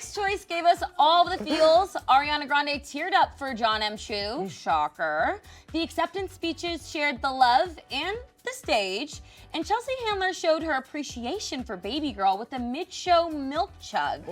Critics' Choice gave us all the feels. Ariana Grande teared up for John M. Chu. Shocker. The acceptance speeches shared the love and the stage. And Chelsea Handler showed her appreciation for Baby Girl with a mid-show milk chug.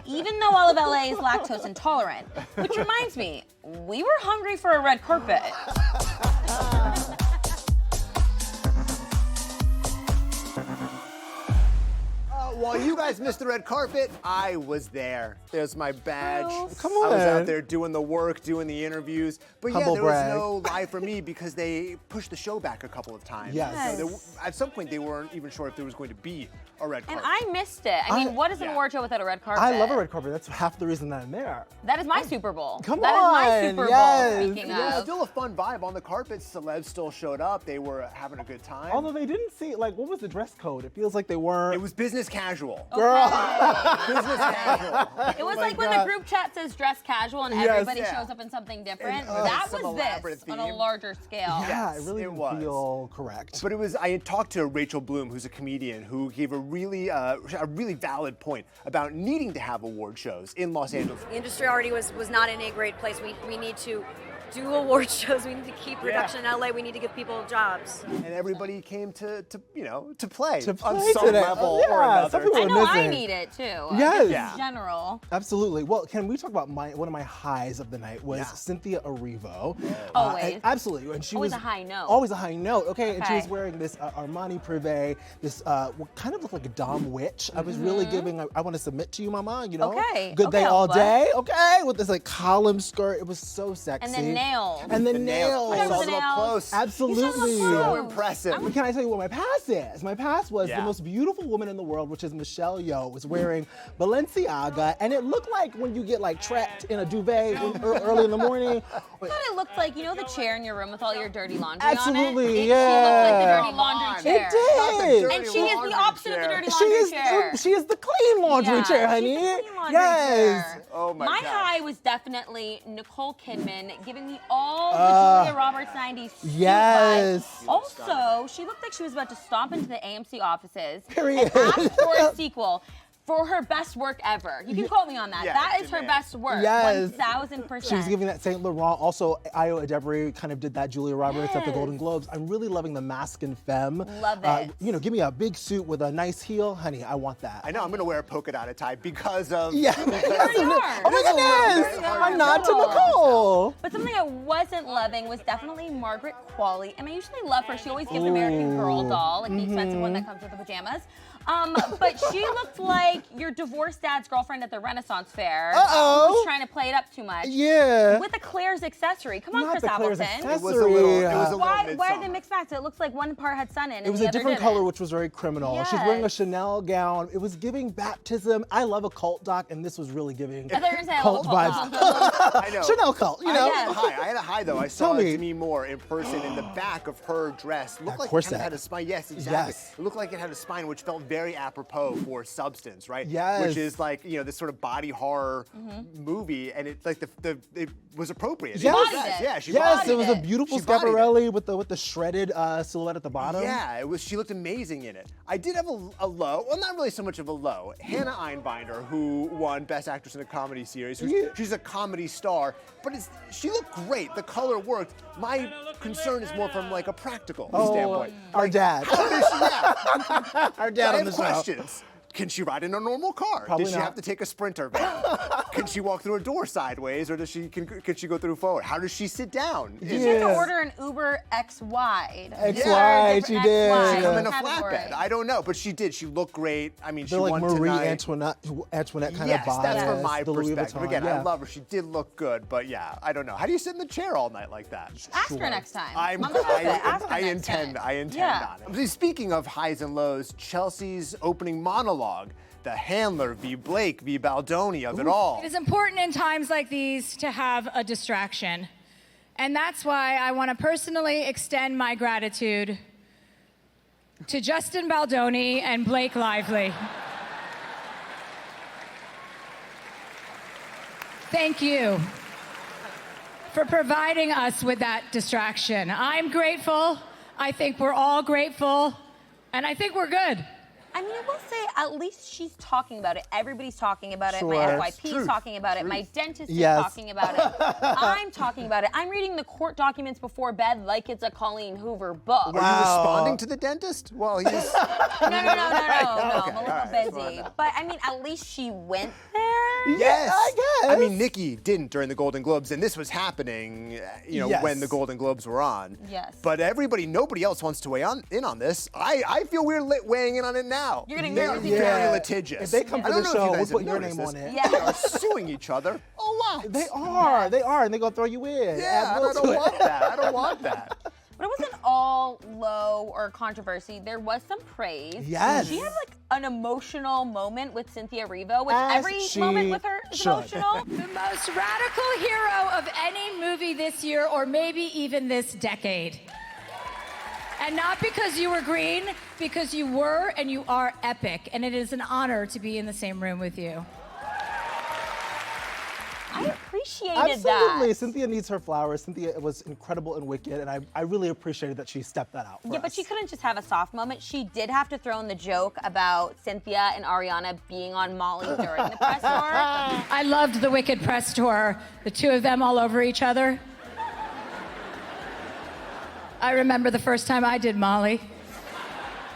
Even though all of LA is lactose intolerant. Which reminds me, we were hungry for a red carpet. While you guys missed the red carpet, I was there. There's my badge. Come on. I was out there doing the work, doing the interviews. But Humble there brag. was no live for me because they pushed the show back a couple of times. Yes. So at some point, they weren't even sure if there was going to be a red And carpet. I missed it. I mean, what is an award show without a red carpet? I love a red carpet. That's half the reason that I'm there. That is my Super Bowl. Come That is my on, Super yes. Bowl, speaking Yeah, of. still a fun vibe on the carpet. Celebs still showed up. They were having a good time. Although they didn't see, like, what was the dress code? It feels like they weren't. It was business casual. Girl. Business casual. It was my like when God. the group chat says dress casual and Yes. everybody Yeah. shows up in something different. And, that some was elaborate this on a theme. larger scale. Yeah, Yes, it really it didn't was. feel correct. But it was, I talked to Rachel Bloom, who's a comedian, who gave a really valid point about needing to have award shows in Los Angeles. The industry already was not in a great place. We need to do award shows. We need to keep production in LA. We need to give people jobs. And everybody came to play. To on play some today. level Yeah, or another. some people I were know I missing. need it too. Yes. Just Yeah. in general. Absolutely. Well, can we talk about one of my highs of the night was Yeah. Cynthia Erivo. Always. And absolutely. And she Always was a high note. Always a high note. Okay. And she was Okay. wearing this Armani Privé, this what kind of looked like a Dom witch. I was really giving. I want to submit to you, Mama. You know. Okay, Good day okay, all Alpha. day. Okay. With this like column skirt. It was so sexy. And the nails. And the The nails. nails. I saw the them up nails. close. Absolutely. So impressive. But can I tell you what my pass is? My pass was Yeah. the most beautiful woman in the world, which is Michelle Yeoh, was wearing Balenciaga, and it looked like when you get like trapped in a duvet early in the morning. I thought it looked like, you know, the chair in your room with all your dirty laundry Absolutely, on it? yeah. She looked like the dirty Come laundry on. chair. It did. dirty And she is laundry the opposite of the chair. dirty She laundry is chair. she is the clean laundry Yeah, chair, honey. she's the clean laundry Yes. chair. Oh my My God. high was definitely Nicole Kidman giving me all the Julia Roberts 90s suit Yes. vibes. Also, she looked like she was about to stomp into the AMC offices Period. and ask for a sequel for her best work ever. You can quote me on that. Yeah, that is her demand. best work. Yes. 1000%. She was giving that Saint Laurent. Also, Io Adebri kind of did that Julia Roberts at the Yes. Golden Globes. I'm really loving the mask and femme. Love it. You know, give me a big suit with a nice heel, honey. I want that. I know, I'm going to wear a polka dotted tie because of... Yeah. already are. Oh my It is a little goodness! bit hard I'm to not to tell. Nicole. But something I wasn't loving was definitely Margaret Qualley. And I usually love her. She always gives American Girl doll, like the expensive one that comes with the pajamas. But she looked like your divorced dad's girlfriend at the Renaissance Fair. Uh-oh. Who was trying to play it up too much. Yeah. With a Claire's accessory. Come on, Not Chris the Claire's Appleton. accessory. It was a little Why are they midsummer. mixed matched? It looks like one part had sun in It was a different color, which was very criminal. She's wearing a Yes. Chanel gown. It was giving baptism. I love a cult doc, and this was really giving I thought you were going to say I cult love a vibes. cult. I know. Chanel cult, you I know? had a high. I had a high though. I saw Tell me. Demi Moore in person, in the back of her dress. Looked like it corset. kind of had a spine. Yes, exactly. Yes. It looked like it had a spine, which felt very apropos for Substance, right? Yes. Which is like, you know, this sort of body horror movie, and it's like it was appropriate. Yes. It was, Bodied it. yeah, she Yes, bodied it was a it. beautiful She bodied it. Schiaparelli with the shredded silhouette at the bottom. Yeah, it was. She looked amazing in it. I did have a low. Well, not really so much of a low. Hannah Einbinder, who won Best Actress in a Comedy Series. She's a comedy star, but she looked great. The color worked. My concern is more from like a practical standpoint. Our dad. How does she? Yeah. Our dad I on have the show. questions. Can she ride in a normal car? Probably Does she not. have to take a Sprinter van? Can she walk through a door sideways, or can she go through forward? How does she sit down? Did you have to Yes. order an Uber X wide? X wide, she did. She come in a Category. flatbed. I don't know, but she did. She looked great. I mean, she They're like won Marie tonight. Antoinette kind Yes, of vibe. that's from my the Louis perspective. Vuitton, Again, yeah. I love her. She did look good, but yeah, I don't know. How do you sit in the chair all night like that? Ask her next time. I intend Yeah. on it. Speaking of highs and lows, Chelsea's opening monologue, the Handler v. Blake v. Baldoni of it all. It is important in times like these to have a distraction. And that's why I want to personally extend my gratitude to Justin Baldoni and Blake Lively. Thank you for providing us with that distraction. I'm grateful. I think we're all grateful. And I think we're good. I mean, I will say, at least she's talking about it. Everybody's talking about it. My Sure. FYP is talking about it. My dentist is Yes. talking about it. I'm talking about it. I'm reading the court documents before bed like it's a Colleen Hoover book. Were you responding to the dentist? Well, he's. No. I'm a Okay, little all right, busy. But I mean, at least she went there. Yes, I guess. I mean, Nikki didn't during the Golden Globes, and this was happening, Yes. when the Golden Globes were on. Yes. But nobody else wants to weigh in on this. I feel weird weighing in on it now. You're getting They're very very Yeah. litigious. If they come I to don't the know if you show, guys we'll have put your noticed name on this. it. Yeah. They are suing each other a lot. They are, and they're gonna throw you in. Yeah, Add and I will to don't it. want that. I don't want that. But it wasn't all low or controversy. There was some praise. Yes. She had like an emotional moment with Cynthia Erivo, which As every she moment with her is should. emotional. The most radical hero of any movie this year, or maybe even this decade. And not because you were green, because you were and you are epic. And it is an honor to be in the same room with you. I appreciated Absolutely. that. Cynthia needs her flowers. Cynthia was incredible in Wicked, and I really appreciated that she stepped that out for Yeah, but us. she couldn't just have a soft moment. She did have to throw in the joke about Cynthia and Ariana being on Molly during the press tour. I loved the Wicked press tour, the two of them all over each other. I remember the first time I did Molly.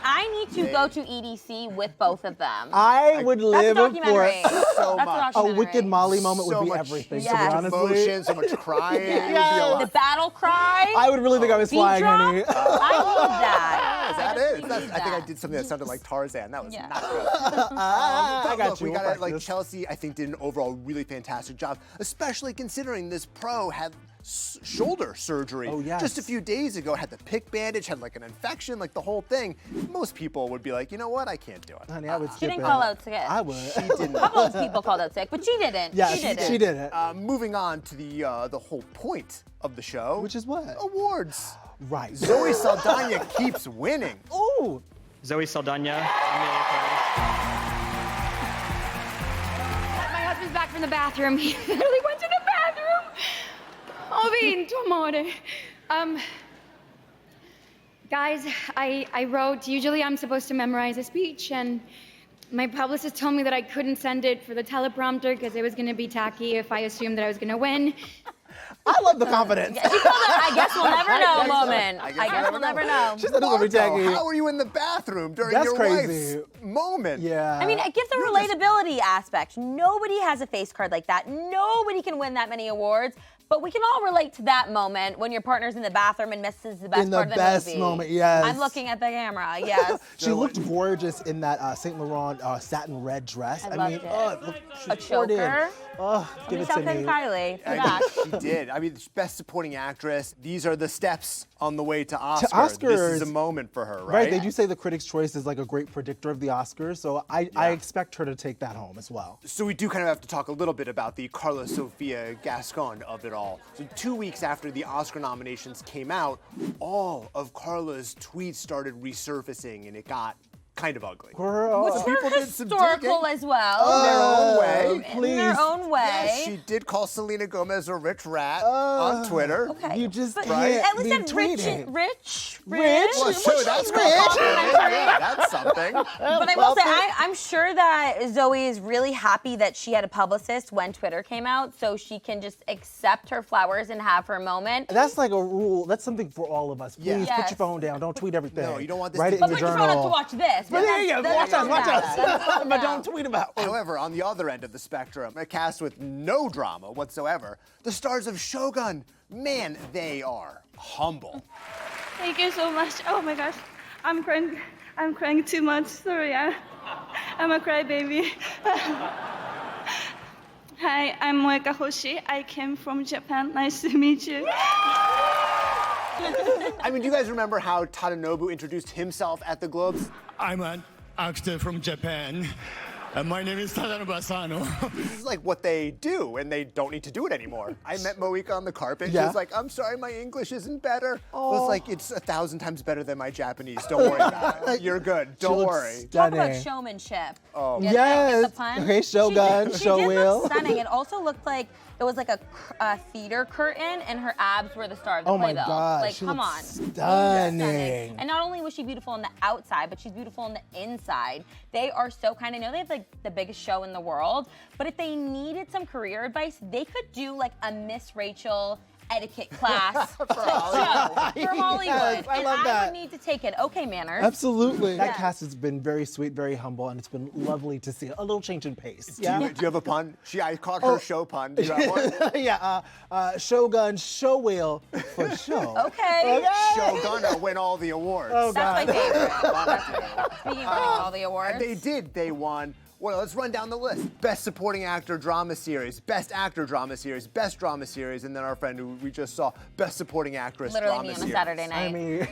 I need to go to EDC with both of them. I would That's a live for documentary. So That's much. a Wicked Molly moment So would be much, everything, so to be much honestly. emotion, so much crying. It would be a lot. The battle cry. I would really think I was Beat flying, drop. honey. I need that. Is that I it? just That's- need I think I that. did something that sounded like Tarzan. That was Yeah. not good. I got Look, you. we got it. Like practice. Chelsea, I think did an overall really fantastic job, especially considering this pro had shoulder surgery Oh, yes. just a few days ago. Had the pick bandage, had like an infection, like the whole thing. Most people would be like, you know what, I can't do it. Honey, I would She skip didn't it. call out sick. I would. She didn't. A couple of people called out sick, but she didn't. Yeah, she did it. Moving on to the whole point of the show, Which is what? Awards. Right. Zoe Saldana keeps winning. Ooh. Zoe Saldana, Amelia Clark. My husband's back from the bathroom. He literally went to the bathroom. Oh, vinto, amore. Guys, I wrote, usually I'm supposed to memorize a speech, and my publicist told me that I couldn't send it for the teleprompter because it was going to be tacky if I assumed that I was going to win. I love the confidence. She called it, I guess we'll never know moment. I guess we'll never know. She said it was gonna be Marco, tacky. how are you in the bathroom during That's your crazy. wife's moment? Yeah. I mean, it gives a relatability aspect. Nobody has a face card like that. Nobody can win that many awards. But we can all relate to that moment when your partner's in the bathroom and misses the best In the part of the best movie. moment, yes. I'm looking at the camera, yes. She looked gorgeous in that Saint Laurent satin red dress. I mean, loved it. Look, she A poured in. choker. Give it Michelle to me. Kylie. I Back. mean, she did. I mean, best supporting actress. These are the steps on the way to Oscar. This Oscars. is a moment for her, Right, right? they do say the Critics' Choice is like a great predictor of the Oscars, so I expect her to take that home as well. So we do kind of have to talk a little bit about the Carla Sofia Gascon of it all. So 2 weeks after the Oscar nominations came out, all of Carla's tweets started resurfacing, and it got kind of ugly. Girl. Which people were did some historical digging. as well. In their own way. please. In their own way. Yes, she did call Selena Gomez a rich rat on Twitter. Okay. You just But can't at least be said rich, tweeting. rich. Well, sure, that's yeah, that's something. But I will say, I'm sure that Zoe is really happy that she had a publicist when Twitter came out, so she can just accept her flowers and have her moment. That's like a rule. That's something for all of us. Please Yeah. put Yes. your phone down. Don't tweet everything. No, you don't want this Write to it be- in But your put your phone up to journal. watch this. But there you go. That's Watch us. Watch that's us. But now. don't tweet about it. However, on the other end of the spectrum, a cast with no drama whatsoever, the stars of Shogun, man, they are humble. Thank you so much. Oh my gosh, I'm crying. I'm crying too much. Sorry, I'm a crybaby. Hi, I'm Moeka Hoshi. I came from Japan. Nice to meet you. I mean, do you guys remember how Tadanobu introduced himself at the Globes? I'm an actor from Japan. And my name is Tadano Basano. This is like what they do, and they don't need to do it anymore. I met Moika on the carpet. She Yeah. was like, I'm sorry, my English isn't better. I was like, it's 1,000 times better than my Japanese. Don't worry about it. You're good. Don't looks worry. Talk about stunning. showmanship. Oh. Get Yes. the pun? Okay, Shogun, She show did wheel. look stunning. It also looked like it was like a theater curtain, and her abs were the star of the Oh my playbill. God, Like, she come looks on. stunning. And not only was she beautiful on the outside, but she's beautiful on the inside. They are so kind. I know they have like the biggest show in the world, but if they needed some career advice, they could do like a Miss Rachel etiquette class for Hollywood. Yes, I and love I that. would need to take it. Okay, manners. Absolutely. That Yeah. cast has been very sweet, very humble, and it's been lovely to see a little change in pace. Do you have a pun? I caught her show pun. Do you have one? Yeah, Shogun, show wheel for show. Okay. Shogun win all the awards. Oh, That's my God. favorite. Speaking of winning all the awards. They did. They won. Well, let's run down the list. Best Supporting Actor Drama Series, Best Actor Drama Series, Best Drama Series, and then our friend who we just saw, Best Supporting Actress Literally Drama me on a Series. Saturday night. I mean,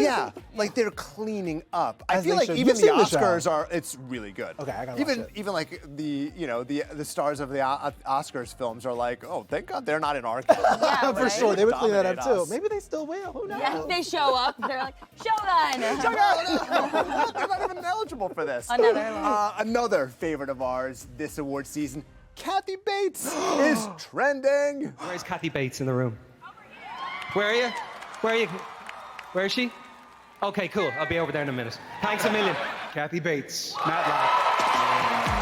Yeah, like they're cleaning up. I As feel they like should. even You've the seen the show. Oscars are. It's really good. Okay, I gotta even watch it. even like the stars of the Oscars films are like, oh, thank God they're not in our category. Yeah, for right? sure, they would clean that up Dominate too. us. Maybe they still will. Who knows? Yeah, they show up. They're like, Shogun. They're not even eligible for this. Another favorite of ours this award season, Kathy Bates is trending. Where's Kathy Bates in the room? Where are you? Where are you? Where is she? Okay, cool. I'll be over there in a minute. Thanks a million. Kathy Bates, Matlock.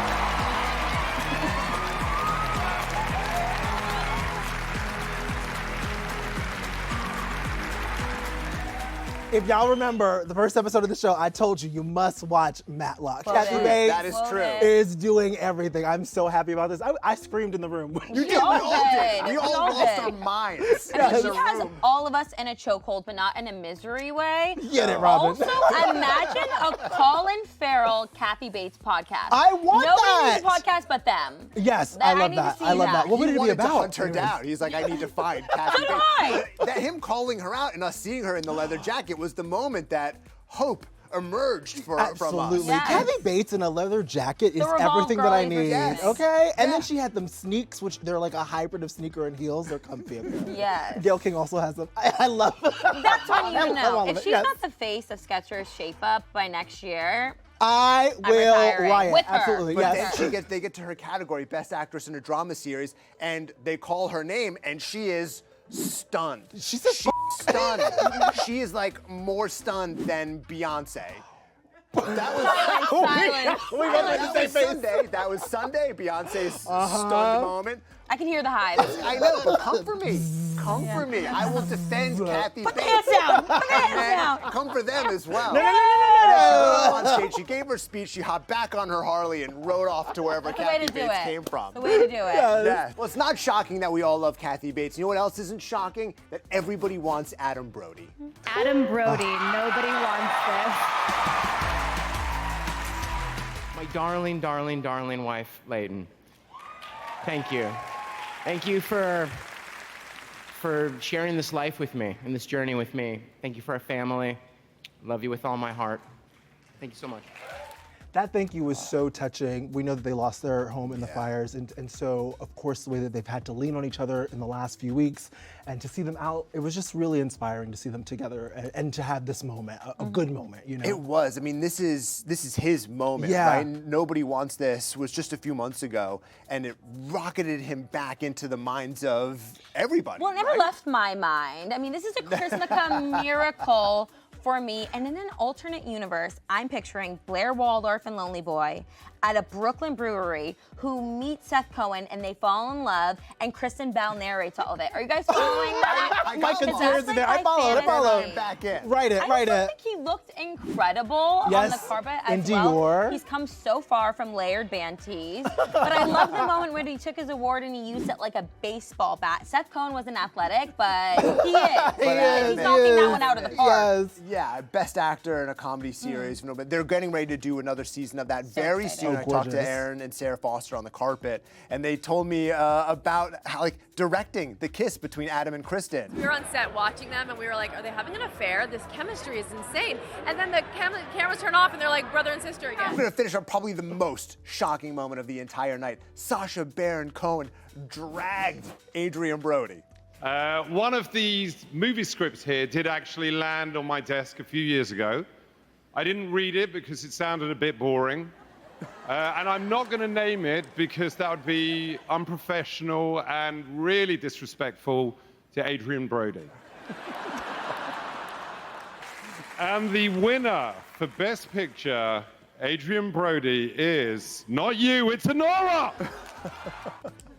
If y'all remember the first episode of the show, I told you you must watch Matlock. Love Kathy it. Bates That is true. is doing everything. I'm so happy about this. I screamed in the room. You did. We all all did. did. We We all all lost did. our minds. I mean, in she the has room. all of us in a chokehold, but not in a misery way. Get it, Robin. Also, imagine a Colin Farrell, Kathy Bates podcast. I want Nobody that. needs a podcast but them. Yes, I love need to that. see I love that. What would He it be wanted to about? hunt her Anyways. down. He's like, I need to find Kathy did Bates. I. That him calling her out and us seeing her in the leather jacket was the moment that hope emerged from us. Absolutely. Yes. Kathy Bates in a leather jacket is revolve everything that I girly need. yes. Okay? And Yeah. then she had them sneaks, which they're like a hybrid of sneaker and heels. They're comfy. Yes. Gail King also has them. I love them. That's when you I love know. all of If it, she's yes. not the face of Skechers Shape Up by next year, I I'm will retiring riot. with her. Absolutely. But Yes. then they get to her category, Best Actress in a Drama Series, and they call her name, and she is stunned. She's stunned. She is like more stunned than Beyonce. That was silence. that was Sunday. That was Sunday. Beyonce's stunned moment. I can hear the hives. I know, but come for me. Come for me. I will defend Kathy Put the Bates. hands down. Put the hands down. Come for them as well. No. And then she went on stage, she gave her speech, she hopped back on her Harley and rode off to wherever That's the way Kathy to do Bates it. came from. The way to do it. Yeah. Well, it's not shocking that we all love Kathy Bates. You know what else isn't shocking? That everybody wants Adam Brody. Adam Brody, nobody wants this. My darling, darling, darling wife, Layton. Thank you. Thank you for sharing this life with me and this journey with me. Thank you for our family. Love you with all my heart. Thank you so much. That thank you was so touching. We know that they lost their home in the fires, and so, of course, the way that they've had to lean on each other in the last few weeks, and to see them out, it was just really inspiring to see them together and to have this moment, a good moment, you know? It was. I mean, this is his moment, Yeah. right? Nobody Wants This was just a few months ago, and it rocketed him back into the minds of everybody. Well, it never right? left my mind. I mean, this is a Chrismukkah miracle for me. And in an alternate universe, I'm picturing Blair Waldorf and Lonely Boy at a Brooklyn brewery who meet Seth Cohen and they fall in love, and Kristen Bell narrates all of it. Are you guys following that? I My got conspiracy there. I my followed. fantasy. Back in. Write it, I write also it. think he looked incredible on the Yes, carpet in as well. Dior. He's come so far from layered band tees. But I love the moment when he took his award and he used it like a baseball bat. Seth Cohen wasn't athletic, but he is. He's knocking that one out of the park. Yes. Yeah, Best Actor in a Comedy Series. But they're getting ready to do another season of that very excited. soon. and I talked to gorgeous. Aaron and Sarah Foster on the carpet, and they told me about how, like, directing the kiss between Adam and Kristen. We were on set watching them, and we were like, are they having an affair? This chemistry is insane. And then the cameras turn off, and they're like brother and sister again. I'm gonna finish on probably the most shocking moment of the entire night. Sacha Baron Cohen dragged Adrian Brody. One of these movie scripts here did actually land on my desk a few years ago. I didn't read it because it sounded a bit boring. And I'm not going to name it because that would be unprofessional and really disrespectful to Adrian Brody. And the winner for Best Picture, Adrian Brody, is not you, it's Honora!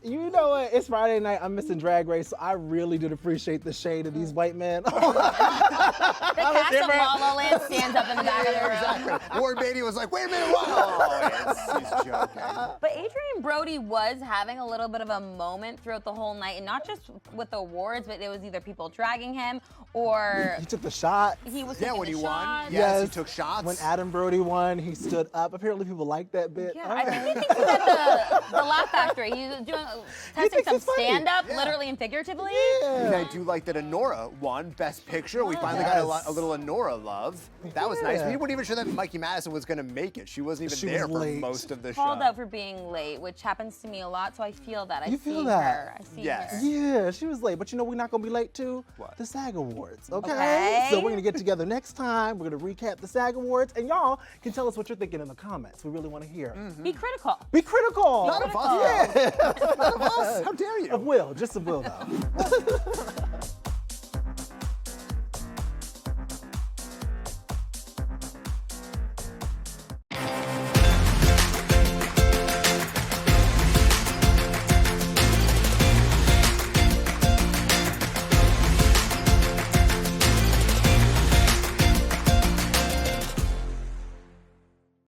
You know what? It's Friday night. I'm missing Drag Race, so I really did appreciate the shade of these white men. The cast of La La Land stands up in the back of the room. Ward Beatty was like, wait a minute, what? Oh, he's joking. But Adrian Brody was having a little bit of a moment throughout the whole night, and not just with the awards, but it was either people dragging him or He took the shot. he was Yeah, taking when he the won. shots. Yes, he took shots. When Adam Brody won, he stood up. Apparently people like that bit. Yeah, I think he thinks he's at the Laugh Factory. He was testing thinks some he's funny. stand-up, Yeah. literally and figuratively. And I do like that Honora won Best Picture. We finally got a little Honora love. That was nice. Yeah. We weren't even sure that Mikey Madison was going to make it. She wasn't even She there was for late. most of the Called show. out for being late, which happens to me a lot, so I feel that. You feel that? Her. I see Yes. her. Yeah, she was late. But you know we're not going to be late too? What? The SAG Awards, okay? Okay. So we're going to get together next time. We're going to recap the SAG Awards. And y'all can tell us what you're thinking in the comments. We really want to hear. Be critical. Be critical. Not of us. Yeah. Not of us. How dare you? Of Will. Just of Will, though.